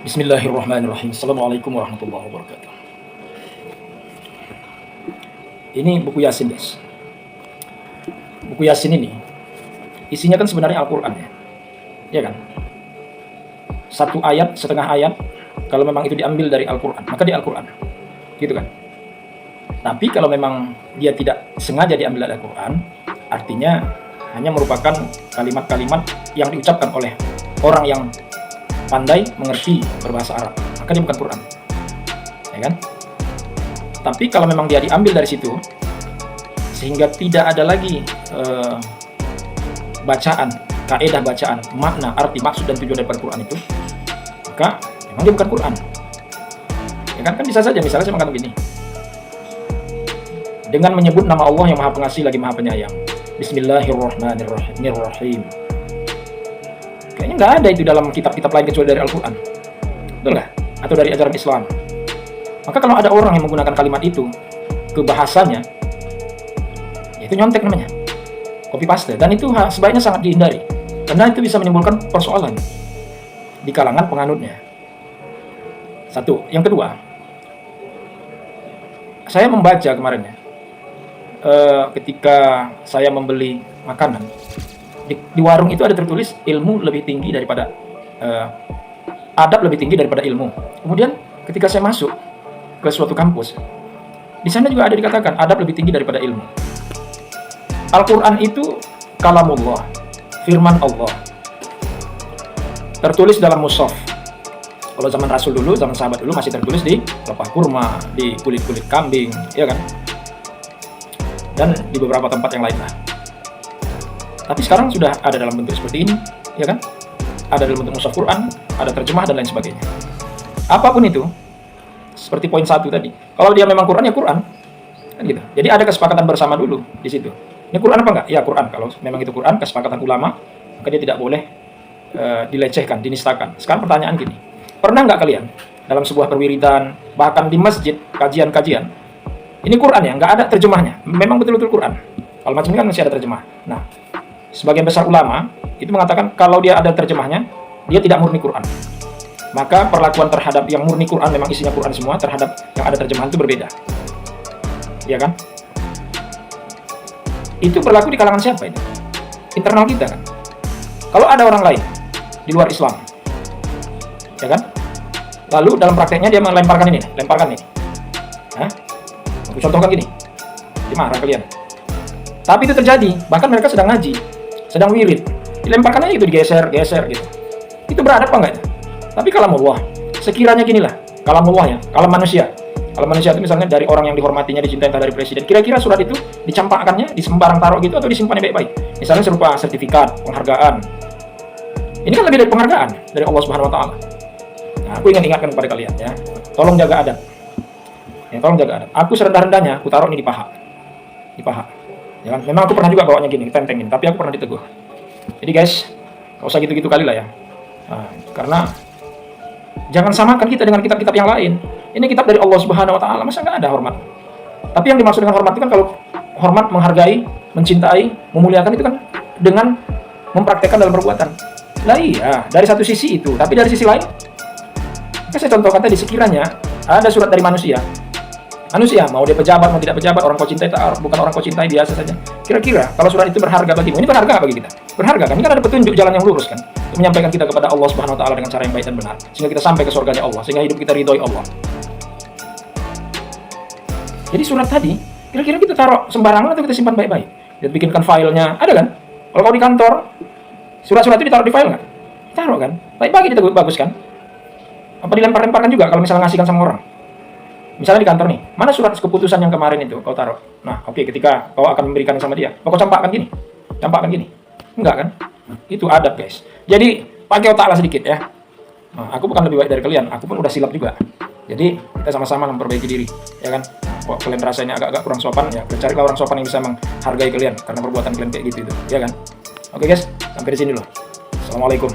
Bismillahirrahmanirrahim. Assalamualaikum warahmatullahi wabarakatuh. Ini buku Yasin, guys. Buku Yasin ini isinya kan sebenarnya Al-Quran, ya, ya kan? Satu ayat, setengah ayat, kalau memang itu diambil dari Al-Quran, maka di Al-Quran, gitu kan? Tapi kalau memang dia tidak sengaja diambil dari Al-Quran, artinya hanya merupakan kalimat-kalimat yang diucapkan oleh orang yang pandai mengerti berbahasa Arab, maka dia bukan Quran, ya kan? Tapi kalau memang dia diambil dari situ, sehingga tidak ada lagi bacaan, kaedah bacaan, makna, arti, maksud dan tujuan daripada Quran itu, maka memang dia bukan Quran, ya kan? Kan bisa saja, misalnya saya mengatakan begini, dengan menyebut nama Allah yang Maha Pengasih lagi Maha Penyayang, Bismillahirrahmanirrahim. Kayaknya nggak ada itu dalam kitab-kitab lain kecuali dari Al-Quran, betul nggak? Atau dari ajaran Islam. Maka kalau ada orang yang menggunakan kalimat itu ke bahasanya, itu nyontek namanya, copy paste, dan itu sebaiknya sangat dihindari, karena itu bisa menimbulkan persoalan di kalangan penganutnya. Satu. Yang kedua, saya membaca kemarin ya, ketika saya membeli makanan, di warung itu ada tertulis ilmu lebih tinggi daripada adab lebih tinggi daripada ilmu. Kemudian ketika saya masuk ke suatu kampus, di sana juga ada dikatakan adab lebih tinggi daripada ilmu. Al-Quran itu kalamullah, firman Allah, tertulis dalam mushaf. Kalau zaman Rasul dulu, zaman sahabat dulu masih tertulis di pelepah kurma, di kulit-kulit kambing, ya kan? Dan di beberapa tempat yang lain lah. Tapi sekarang sudah ada dalam bentuk seperti ini, ya kan? Ada dalam bentuk mushaf Quran, ada terjemah dan lain sebagainya. Apapun itu, seperti poin 1 tadi, kalau dia memang Quran ya Quran, kan gitu. Jadi ada kesepakatan bersama dulu di situ. Ini Quran apa enggak? Ya Quran. Kalau memang itu Quran, kesepakatan ulama, maka dia tidak boleh dilecehkan, dinistakan. Sekarang pertanyaan gini, pernah nggak kalian dalam sebuah perwiridan, bahkan di masjid, kajian-kajian, ini Quran ya, nggak ada terjemahnya, memang betul-betul Quran. Kalau macam ini kan masih ada terjemah. Nah, sebagian besar ulama itu mengatakan kalau dia ada terjemahnya, dia tidak murni Quran. Maka perlakuan terhadap yang murni Quran, memang isinya Quran semua, terhadap yang ada terjemahan itu berbeda, ya kan? Itu berlaku di kalangan siapa ini? Internal kita kan. Kalau ada orang lain di luar Islam, ya kan? Lalu dalam prakteknya dia melemparkan ini, lemparkan ini. Hah? Aku contohkan gini, gimana kalian? Tapi itu terjadi, bahkan mereka sedang ngaji, sedang wirid, dilemparkan aja itu, digeser gitu. Itu beradab apa enggak? Tapi kalamullah, sekiranya ginilah, kalamullah ya, kalam manusia. Kalau manusia itu misalnya dari orang yang dihormatinya, dicintai, entah dari presiden, kira-kira surat itu dicampakkannya, di sembarang taruh gitu, atau disimpannya baik-baik? Misalnya serupa sertifikat, penghargaan. Ini kan lebih dari penghargaan dari Allah Subhanahu Wa Taala. Nah, aku ingin ingatkan kepada kalian ya, tolong jaga adab. Ya, tolong jaga adab. Aku serendah-rendahnya, aku taruh ini di paha, di paha. Ya kan? Memang aku pernah juga bawanya gini, tenteng ini, tapi aku pernah ditegur. Jadi guys, nggak usah gitu-gitu kali lah ya. Nah, karena jangan samakan kita dengan kitab-kitab yang lain. Ini kitab dari Allah Subhanahu Wa Taala, masa nggak ada hormat? Tapi yang dimaksud dengan hormat itu kan, kalau hormat, menghargai, mencintai, memuliakan itu kan dengan mempraktekkan dalam perbuatan. Nah iya, dari satu sisi itu, tapi dari sisi lain, saya contohkan tadi, sekiranya ada surat dari manusia, mau dia pejabat, mau tidak pejabat, orang kau cintai, bukan orang kau cintai, biasa saja. Kira-kira kalau surat itu berharga bagimu, ini berharga nggak bagi kita? Berharga kan? Ini kan ada petunjuk jalan yang lurus kan, untuk menyampaikan kita kepada Allah Subhanahu Wa Taala dengan cara yang baik dan benar, sehingga kita sampai ke surganya Allah, sehingga hidup kita ridhoi Allah. Jadi surat tadi, kira-kira kita taruh sembarangan atau kita simpan baik-baik? Kita bikinkan filenya, ada kan? Kalau kau di kantor, surat-surat itu ditaruh di file nggak? Taruh kan? Baik-baik, kita bagus kan? Apa dilempar-lemparkan juga kalau misalnya ngasihkan sama orang? Misalnya di kantor nih, mana surat keputusan yang kemarin itu kau taruh? Nah, oke, ketika kau akan memberikan sama dia, kau campakkan gini, enggak kan? Itu adab guys. Jadi pakai otak lah sedikit ya. Nah, aku bukan lebih baik dari kalian, aku pun udah silap juga. Jadi kita sama-sama memperbaiki diri, ya kan? Kok kalian rasanya agak-agak kurang sopan, ya carilah orang sopan yang bisa menghargai kalian karena perbuatan kalian kayak gitu itu, ya kan? Oke guys, sampai di sini loh. Assalamualaikum.